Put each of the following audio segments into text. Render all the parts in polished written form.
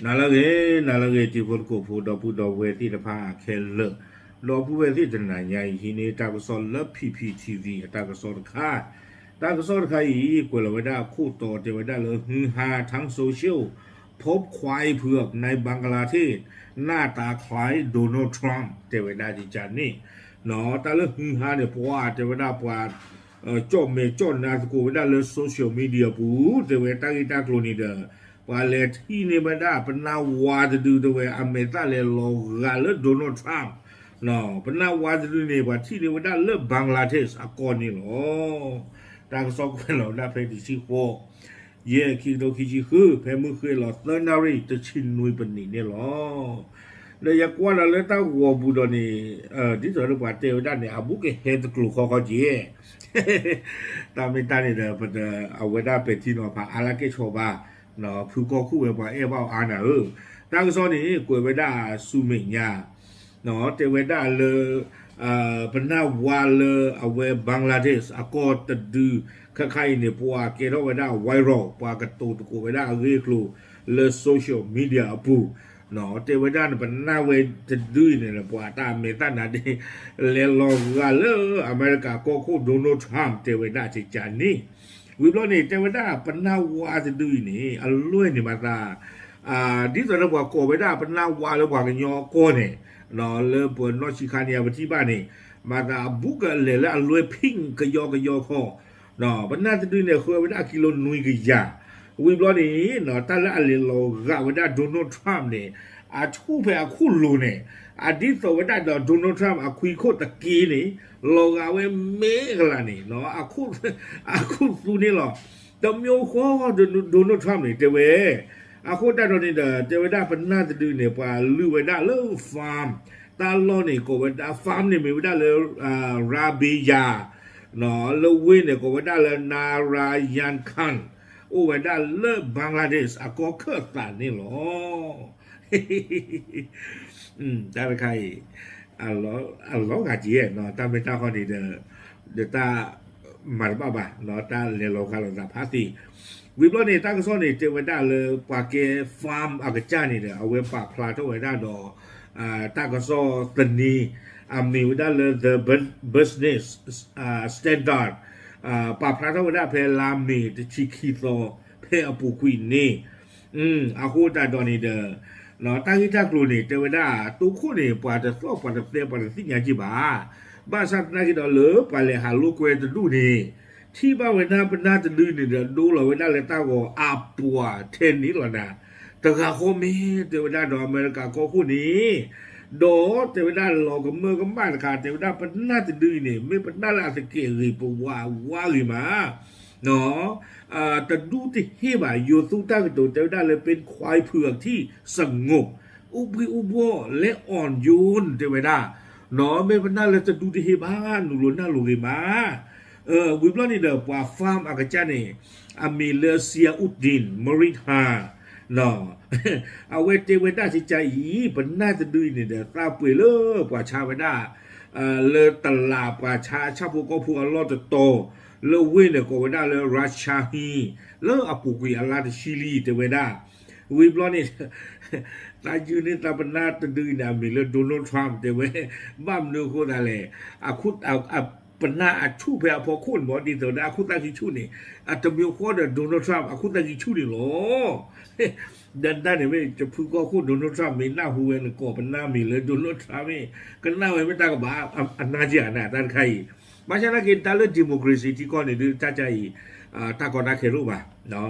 นาละเกจีบกูพูดอพูดอเวทีตะพาเคลลอพูเวทีจะนายใหญ่ฮีนี่ตากสอนลับพีวีตากสอนค่าตากสอนค่าอีกว่าเราไม่ได้คู่ต่อจะไม่ได้เลยฮือฮาทั้งโซเชียลพบควายเผือกในบังกลาเทศหน้าตาคล้ายโดนัลด์ทรัมป์จะไม่ได้ที่จันนี่เนาะแต่เรื่องฮือฮาเนี่ยเพราะว่าจะไม่ได้เพราะว่าจอมเมจอนนะกูไม่ได้เลยโซเชียลมีเดียปูจะไม่ได้กีตาร์โคลนีเดอร์ ว่าเลยที่นี่ไม่ได้เป็นนาวาจะดูตัวอเมริกาเลยโลกาเลยโดนัลด์ทรัมป์เนาะเป็นนาวาจะดูเนี่ยว่าที่นี่ไม่ได้เลิกบังกลาเทศอากรนี่หรอตากสองคนเราได้ไปที่ชิโก้เย่คิดดูคิดจีคือเพมือคือเราเซนารีจะชินนุยเป็นนี่เนี่ยหรอเลยอยากว่าเราเลยตั้งหัวบูดนี่ที่สุดเราว่าเทวดาเนี่ยอาบุกเฮดกลุ่มเขาจีตามไม่ตานี่เด้อเป็นเอาไว้ได้เป็นที่นอนพาอาราเกชอบา နော်ဖူကောခုပဲပါအဲ့ပေါ့အာနာဟုတ်တာကစောနေကိုဝဒစုမိညာနော်တေဝဒလေပနာဝါလေအဝဲဘင်္ဂလားဒေ့ရှ်အကောတဒူခခိုင်နေပွာကေရောဝဒဝိုင်ရောပွာကတိုတကိုဝဒရေကလိုလေဆိုရှယ်မီဒီယာအပူနော်တေဝဒပနာဝဲတဒူနေလေပွာတာမေတနာဒီလေလောကလေအမေရိကကိုခုဒိုနယ်ထရမ့်တေဝဒချီချာနီဝိဘလနေတေဝဒပနာဝါတဒူနေအလွဲ့နေမှာသာဒီဆိုတော့ကိုဝဒပနာဝါလောပွာကညောကောနေနော်လေပေါ်နော်ချီခါနီယပတိပါနေမှာသာบุกလေလအလွဲ့ဖိငကယောခေါနော်ပနာတဒူနေခွေဝဒကီလိုနွိကရဝိဘလနေနော်တလအလေလောကဝဒဒိုနယ်ထရမ့်နေအထုဖဲအခုလိုနေအဒီဆိုဝဒဒိုနယ်ထရမ့်အခွေခိုတကီနေလောကဝဲမဲကလာနေနော်အခုသူနေလောတမျိုးခေါ်ဒိုနယ်ထရမ့်နေတဝဲအခုတတော်နေတဲ့တဝဒပနာတဒူနေပါလူဝဒလောဖမ်တာလောနေကိုဝဒဖမ်နေမိဝဒလောရာဘီယာနော်လဝင်းနေကိုဝဒလောနာရာယန်ခန်ဥဝဒလောဘင်္ဂလားဒေ့ရှ်အကောခတ်တာနေလောဒါပဲခိုင်အလောကကြီးရဲ့နော်တမတာခေါ်နေတဲ့တာမာဘာဘာနော်တာလေလောကလောတာဖာတီဝိဘလနေတာကစောနေတေဝဒလေပါကေဖမ်အကချာနေတဲ့အဝဲပါဖလာတော့ဝဒတော့တာကစောတနီအမီဝဒလေ the business standard ပါဖလာတော့ဝဒဖဲလာမီတချီခီသောဖဲအပူခွီနေအခုတာတော့နေတဲ့နော်တာဂီတာကလိုနေတေဝဒတူခုနေပွားတဲ့စောပွားတဲ့ပြပါတဲ့သိညာကြည့်ပါဘာသာနာကြတော့လေပါလေဟာလိုကွဲတူနေที่บ้านเวนาเป็นน่าจะลื่นเนี่ยดูเราเวนาเลยตั้งว่าอาปัวเทนนี้หรอนะแต่ก็เขามีแต่เวนาดอเมริกาก็คู่นี้โดแต่เวนาเรากับเมื่อกับบ้านค่ะแต่เวนาเป็นน่าจะลื่นเนี่ยไม่เป็นน่าละสเกลเลยปว่าหรือมาเนาะแต่ดูที่เฮียบ่าอยู่สู้ตั้งตัวแต่เวนาเลยเป็นควายเผือกที่สงบอุบและอ่อนโยนแต่เวนาเนาะไม่เป็นน่าเลยจะดูที่เฮียบ้านหนูล้วนน่าหลูเลยมาวิบลอนี่เด้อปว่าฟาร์มอากาจันนี่อามีเลเซียอุดดินมริทาเนาะเอาเวเตเวดาสิใจอีปนน่าจะดุยนี่เด้อตาป่วยเลปว่าชาเวดาเลตลาปว่าชาผู้ก็ผู้อลอตโตเลเวเนี่ยก็เวดาเลราชาฮีเลอปุกุยอลาตชิลีเตเวดาวิบลอนี่ตาจูนี่ตาปนาตะดุยนะมีเลโดนัลด์ทรัมป์เตเวบ้ามนูโคดาเลอะคุดอะปนาอาชูเปียพอคุณบอกดีตัวนะอาคุตากิชูนี่อาจจะมีคนเดโดนัลด์ทรัมป์อาคุตากิชูนี่หรอดันได้เนี่ยไม่จะพูดก็คุณโดนัลด์ทรัมป์มีหน้าหูเวนก็เป็นหน้ามีเลยโดนัลด์ทรัมป์นี่ก็หน้าเวนไม่ต่างกับบ้าอันน่าเจียนะด้านใครมาชนะกินตาเลือดดิโมคราซีที่ก้อนนี่ดูจ้าใจตาก่อนนักเครูป่ะเนาะ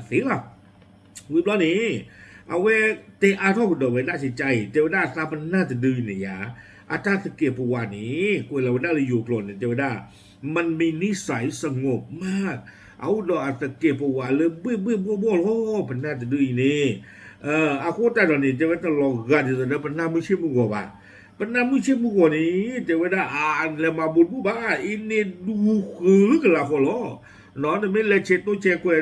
สิล่ะวิบล้อนี่เอาไว้เตะอาทอกดอกไว้น่าสิใจเทวดาซาเป็นน่าจะดื้อเนี่ยอาจารย์สเกปวานี้กุยเราได้เลยอยู่กลนเจ้าได้มันมีนิสัยสงบมากเอาดอกสเกปวาเลยเบื่อโอ้เป็นน่าจะดูนี่อาโคตรตอนนี้เจ้าได้ลองกันเจ้าได้เป็นน่าไม่ใช่มุกว่าเป็นน่าไม่ใช่มุกนี้เจ้าได้อ่านแล้วมาบุญผู้บ้าอินนี่ดูคือกันละคนล้อนอนไม่เลยเช็ดตัวเช็ดกวย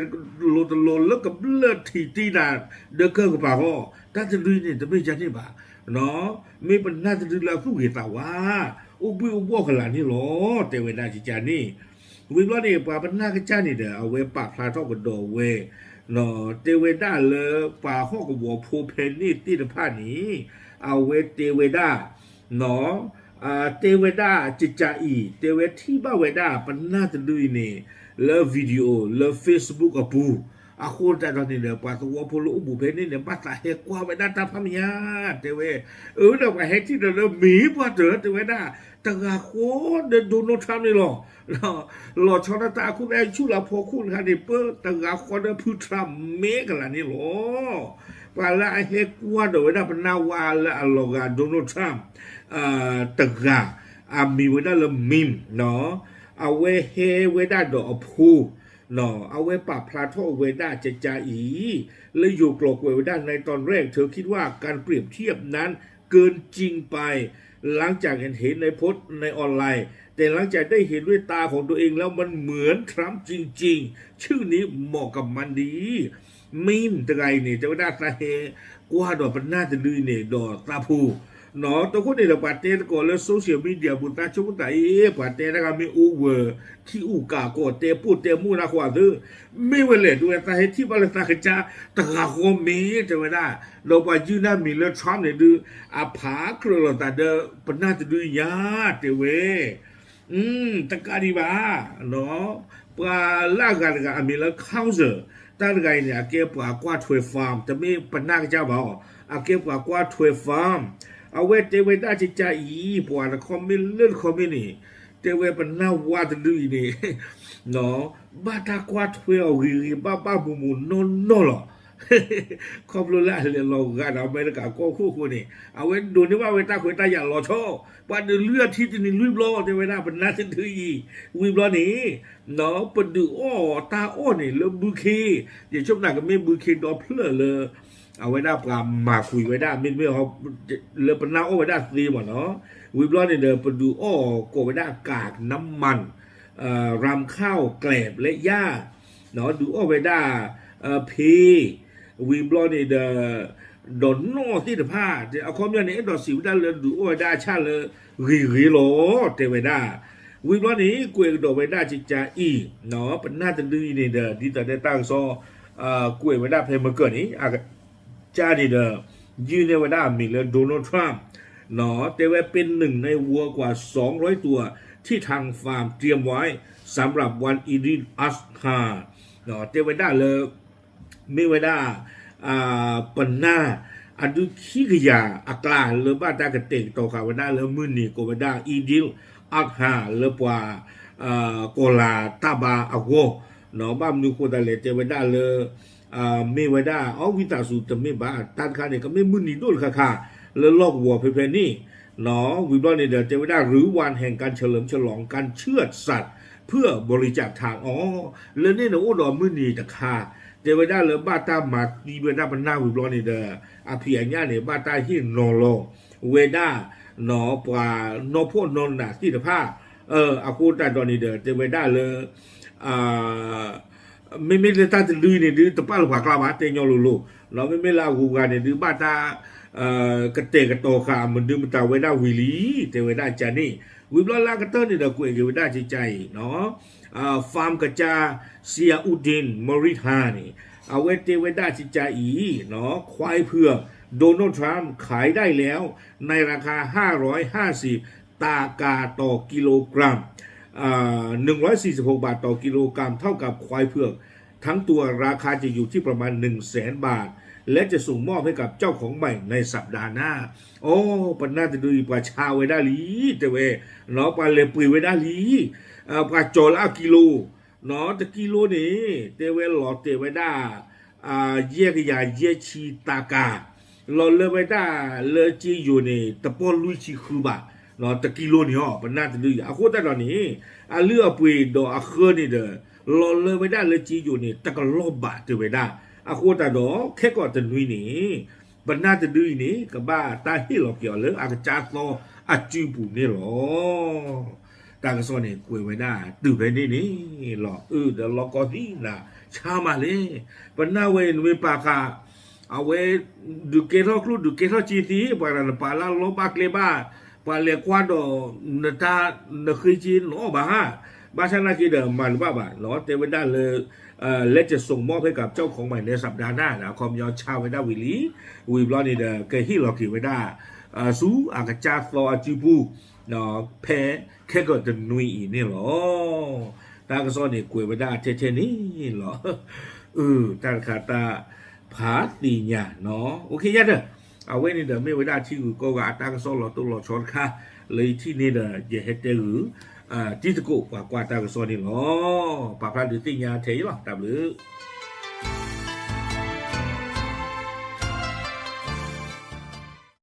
โลดแล้วกับเลือดที่น่ะเด็กเกินกับป่าพ่อถ้าจะดูนี่จะไม่ใช่นี่ป่ะเนาะไม่เป็นน่าจะดูแลผู้เหตุว่าอุบขนาดนี้หรอแต่เวลาจิจานี่วิบล้อนี่ป่าเป็นน่ากระจานี่เด้อเอาไว้ปากพลาทอกกระโดดเว้ เนาะเทวดาเลยป่าห้องกับวัวผู้เพนนี่ที่ผ้านี้เอาเวเทวดาเนาะเทวดาจิจาอีเทวที่บ้าเวดาปนน่าจะดูนี่เลวิดีโอเลเฟซบุ๊กอปูaku tak tahu ni dia pas tu apa lu ubu ni dia pas tak he kwa bai data pamia tewe dah pa he ti de mi pa de tewe da tengah ko de Donald Trump ni lo chona ta ku ai chu la pho ku kha ni pe tengah ko de pu Trump me ka la ni lo pa la he kwa de da pa na wa la lo ga Donald Trump tengah mi we da le mim no awe he we da do puเนาะเอาไว้ปรับพลาโทเวด้าจะจาอีและอยู่กลอกเวด้าในตอนแรกเธอคิดว่าการเปรียบเทียบนั้นเกินจริงไปหลังจากเห็นในโพสต์ในออนไลน์แต่หลังจากได้เห็นด้วยตาของตัวเองแล้วมันเหมือนทรัมป์จริงๆชื่อนี้เหมาะกับมันดีมีนตะไงเนี่ยจะว่าได้สาเหตุกว่าดอกเป็นหน้าจะดื้อเนี่ยดอกตาผูเนาะตัวคนในระบาดเตะก่อนแล้วโซเชียลมีเดียบุตรชุมตาปาเตะนะครับมีอูเวอร์ที่อูกาโกเตพูดเตมูนะขวาดื้อไม่เวลด้วยสาเหตุที่บริษัทจะตะกาโคมีจะว่าได้เราไปยืนหน้ามีเลือดช้ำเนี่ยดื้ออาผาครัวเราแต่เดอเป็นหน้าจะดื้อยาเตเวตะการดีบ้าเนาะปลาล่ากันกับมีแล้วเข้าเสือตั้งไงเนี่ยเก็บปลากว่าถวยฟาร์มจะไม่เป็นหน้าเจ้าบ่าวเก็บปลากว่าถวยฟาร์มเอาไว้เทวดาจิจาอีปวดคอมมิเลื่อนคอมมินี่เทวเป็นหน้าวาดลุยนี่เนาะบ้าตากวาดเวลรีบ้าบุมุนโนหรอคอมรู้ละเรียนเรากันเอาไปแล้วกับก็คู่นี่เอาไว้ดูนี่ว่าเวตาคุยตาอย่ารอโชว์ว่าเลือดที่จะนี่ลุยบล้อเทวดาเป็นหน้าเส้นถืออีวิบล้อนี่เนาะเป็นดูอ้อตาอ้อนี่แล้วบุคีอย่าชอบหนักก็ไม่บุคีดอเพลเลยเอาไว้ได้ปลามาคุยไว้ได้ไม่เขาเรือปนาโอไว้ได้ซีหมดเนาะวิบล้อเนี่ยเดินไปดูอ้อโกไว้ได้กากน้ำมันรำข้าวแกลบและหญ้าเนาะดูอ้อไว้ได้พีวิบล้อเนี่ยเดินดอนนอที่ผ้าเอาความอย่างนี้ดอกสิวได้เลยดูอ้อไว้ได้ชาเลยรีโลเตไว้ได้วิบล้อนี้กวยดอกไว้ได้จิจ่าอีเนาะเป็นหน้าจะดื้อเนี่ยเดินที่ตอนได้ตั้งซอกวยไว้ได้เพลงมาเกิดนี้จาดีเดอยืนในวันด้ามีเลยโดนัลด์ทรัมป์เนาะแต่ว่าเป็นหนึ่งในวัวกว่า200ตัวที่ทางฟาร์มเตรียมไว้สำหรับวันอีดินอัสฮาเนาะแต่วันด้าเลยไม่วันด้าปันหน้าอดุขี้ขยาอักลาหรือบ้าตากระเตงต่อข่าววันด้าเลยมือหนีกวันด้าอีดินอัสฮาหรือว่าโกลาตาบาอโกเนาะบ้านมีคนอะไรแต่วันด้าเลยไม่ว่าได้เอาวิตาสูจะไม่บ้าตันขาเนี่ยก็ไม่มึนนี่ด้วยค่ะแล้วลอกวัวเพลนี่เนาะวิบลอนเนี่ยเดี๋ยวจะไม่ได้หรือวันแห่งการเฉลิมฉลองการเชือดสัตว์เพื่อบริจาคทางแล้วนี่เนาะโอ้ดอมึนนี่จะค่ะเดี๋ยวไม่ได้เลยบ้าตามาดีเวด้าเป็นหน้าวิบลอนเนี่ยเดี๋ยวพี่อันนี้เนี่ยบ้าตาที่นอลเวด้าเนาะปว่านอพ่นนอนน่ะที่เดือผ้าอากูตาตอนนี้เดี๋ยวไม่ได้เลยไม่ได้ตาจะลุยเนี่ยดื้อตะป้าหรือผักกลามาเตยยอลูเราไม่ลาหูกันเนี่ยดื้อบ้าตากระเตกระโตขามันดื้อมันตาไว้ได้วิลีแต่ไว้ได้จานี่วิบล้อลากระเตอร์เนี่ยเราคุยกันไว้ได้ใจเนาะฟาร์มกระจาเซียอุดินมอริธานี่เอาไว้เตไว้ได้ใจเนาะควายเผือกโดนัลด์ทรัมป์ขายได้แล้วในราคา550ตากาต่อกิโลกรัม146 บาทต่อกิโลกรัมเท่ากับควายเผือกทั้งตัวราคาจะอยู่ที่ประมาณ 100,000 บาทและจะส่งมอบให้กับเจ้าของใหม่ในสัปดาห์หน้าโอ้ปันน่าจะดูปลาชาไว้ได้ลีแต่เวเนาะปลาเลปุยไว้ได้ลีปลาโจลกิโลเนาะแต่กิโลนี่แต่เวหลอดเตไว้ได้เยี่ยกยาเยี่ยชีตากาหลอดเลยไว้ได้เลยจีอยู่ในตะปอนลุยชีคือบะเนาะตะกิโลนี่อ๋อปันน่าจะดูอาโคตรตอนนี้เลือปุยดอกเคอนี่เด้อหลอดเลยไว้ได้เลยจีอยู่นี่ตะกลบบะเตไว้ได้อาโคตรดอกแค่ก่อนจะนุยนี่ปันน่าจะดูนี่กับบ้าตาที่หลอกเกี่ยวเลยอากาศจ้าโตจูบุนี่หรอตากระสอนเนี่ยคุยไว้ได้ตื่นไปนี่หรอเดี๋ยวรอก่อนนี่นะชามาเลยปันน่าเวนปากาเอาไว้ดูเกล้าครูดูเกล้าจีซีปาราปาลาโลบากเลบ้าปาเลควาโดนตาเนคจีนโนบ้า มาชนะกีเดิมมันว่าบ่าเนาะเทวดาเลยและจะส่งมอบให้กับเจ้าของใหม่ในสัปดาห์หน้านะคอมยอนชาวเวด้าวิลีวีบลอนี่เด้อเกฮิลอกิเวด้าซูอากาจาฟลอจิบูเนาะแพ้แค่ก็จะนุยอีนี่หรอตาก็ซ้อนนี่กวยเวด้าเทนี่หรอตาขาตาผาตีญาเนาะโอเคญาเด้อเอาไว้นี่เด้อไม่เวด้าที่กูก็ตาก็ซ้อนหลอตัวหลอช้อนค่ะเลยที่นี่เด้ออย่าเฮ็ดเด้อที่ตะกุกว่าตาก็ซ้อนนี่หรอปาพาดิติญาเทยหรอตามหรือ